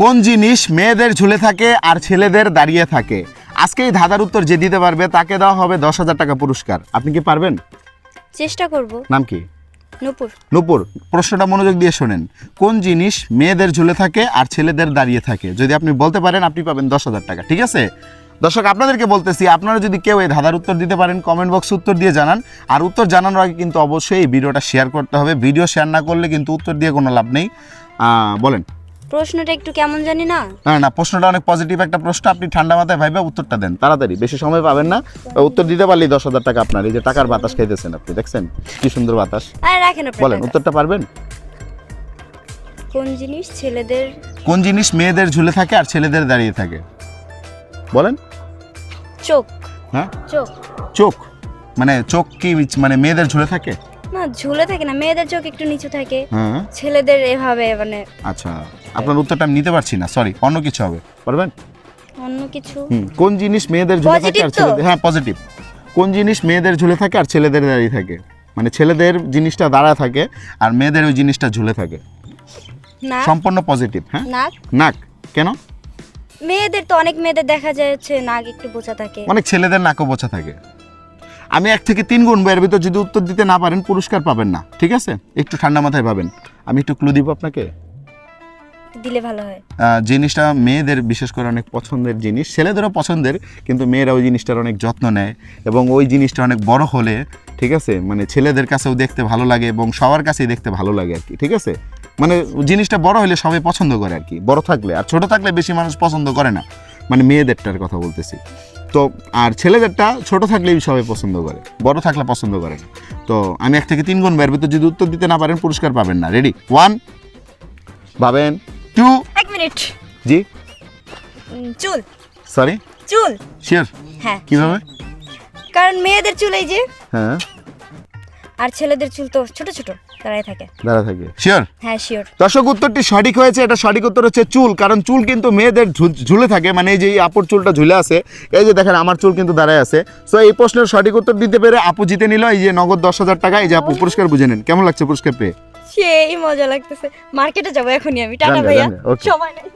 কোন জিনিস মেয়েদের ঝুলে থাকে আর ছেলেদের দাঁড়িয়ে থাকে? আজকে এই ধাঁধার উত্তর যে দিতে পারবে তাকে দেওয়া হবে 10,000 টাকা পুরস্কার। আপনি কি পারবেন? চেষ্টা করব। নাম কি? নূপুর। নূপুর, প্রশ্নটা মনোযোগ দিয়ে শোনেন। কোন জিনিস মেয়েদের ঝুলে থাকে আর ছেলেদের দাঁড়িয়ে থাকে? যদি আপনি বলতে পারেন আপনি পাবেন 10,000 টাকা। ঠিক আছে দর্শক, আপনাদেরকে বলতেছি, আপনারা যদি কেউ এই ধাঁধার উত্তর দিতে পারেন কমেন্ট বক্সে উত্তর দিয়ে জানান। আর উত্তর জানানোর আগে কিন্তু অবশ্যই এই ভিডিওটা শেয়ার করতে হবে। ভিডিও শেয়ার না করলে কিন্তু উত্তর দিয়ে কোনো লাভ নেই। বলেন। প্রশ্নটা একটু কেমন জানি না। না, প্রশ্নটা অনেক পজিটিভ একটা প্রশ্ন। আপনি ঠান্ডা মাথায় ভাইবা উত্তরটা দেন তাড়াতাড়ি, বেশি সময় পাবেন না। উত্তর দিতে পারলেই 10,000 টাকা আপনার। এই যে টাকার বাতাস খাইতেছেন আপনি, দেখছেন কি সুন্দর বাতাস। আরে রাখেন আপনি। বলেন উত্তরটা পারবেন? কোন জিনিস ছেলেদের কোন জিনিস মেয়েদের ঝুলে থাকে আর ছেলেদের দাঁড়িয়ে থাকে? বলেন। চোখ। হ্যাঁ, চোখ। চোখ। মানে চোখ কি মানে মেয়েদের ঝুলে থাকে? না, ঝুলে থাকে না, মেয়েদের চোখ একটু নিচু থাকে, হ্যাঁ। ছেলেদের এভাবে মানে। আচ্ছা, আপনার উত্তরটা আমি নিতে পারছি না, সরি। অন্য কিছু হবে, পারবেন? অন্য কিছু। কোন জিনিস মেয়েদের ঝুলে থাকে আর Positive তো? ছেলেদের, হ্যাঁ পজিটিভ। কোন জিনিস মেয়েদের ঝুলে থাকে আর ছেলেদের দাঁড়িয়ে থাকে? মানে ছেলেদের জিনিসটা দাঁড়া থাকে আর মেয়েদের ওই জিনিসটা ঝুলে থাকে। নাক। সম্পূর্ণ পজিটিভ। হ্যাঁ, নাক। নাক। কেন? মেয়েদের তো অনেক মেয়েদের দেখা যায় হচ্ছে নাক একটু বোঁচা থাকে। অনেক ছেলেদের নাকও বোঝা থাকে। আমি 1 থেকে 3 গুনবো, এর ভিতর যদি উত্তর দিতে না পারেন পুরস্কার পাবেন না। ঠিক আছে, একটু ঠান্ডা মাথায় পাবেন। আমি একটু ক্লু দিব আপনাকে। দিলে ভালো হয়। জিনিসটা মেয়েদের বিশেষ করে অনেক পছন্দের জিনিস, ছেলেদেরও পছন্দের, কিন্তু মেয়েরা ওই জিনিসটার অনেক যত্ন নেয় এবং ওই জিনিসটা অনেক বড় হলে, ঠিক আছে, মানে ছেলেদের কাছেও দেখতে ভালো লাগে এবং সবার কাছেই দেখতে ভালো লাগে আর কি। ঠিক আছে, মানে জিনিসটা বড় হলে সবাই পছন্দ করে আর কি, বড় থাকলে। আর ছোট থাকলে বেশি মানুষ পছন্দ করে না, মানে মেয়েদেরটার কথা বলতেছি। তো আর ছেলেদেরটা ছোট থাকলেই সবাই পছন্দ করে, বড় থাকলে পছন্দ করে না। তো আমি 1 থেকে 3 গুনবো, এর ভিতর যদি উত্তর দিতে না পারেন পুরস্কার পাবেন না। রেডি? 1 ভাবেন, 2 1 মিনিট। জি চুল। সরি, চুল। শিওর? হ্যাঁ। কিভাবে? কারণ মেয়েদের চুল এই যে, হ্যাঁ, আর ছেলেদের চুল তো ছোট ছোট দাঁড়ায় থাকে। দাঁড়া থাকে। শিওর? হ্যাঁ শিওর। দর্শক, উত্তরটি সঠিক হয়েছে। এটা সঠিক উত্তর হচ্ছে চুল। কারণ চুল কিন্তু মেয়েদের ঝুলে থাকে, মানে এই যে এই আপুর চুলটা ঝুলে আছে, এই যে দেখেন আমার চুল কিন্তু দাঁড়ায় আছে। সো এই প্রশ্নের সঠিক উত্তর দিতে পেরে আপু জিতে নিল এই যে নগদ 10,000 টাকা। এই যে আপু পুরস্কার বুঝে নেন। কেমন লাগছে পুরস্কার পেয়ে? সেই মজা লাগতেছে। মার্কেটে যাবো এখনই আমি। টাটা জানলে, ভাইয়া, জানলে, okay. সময় নাই।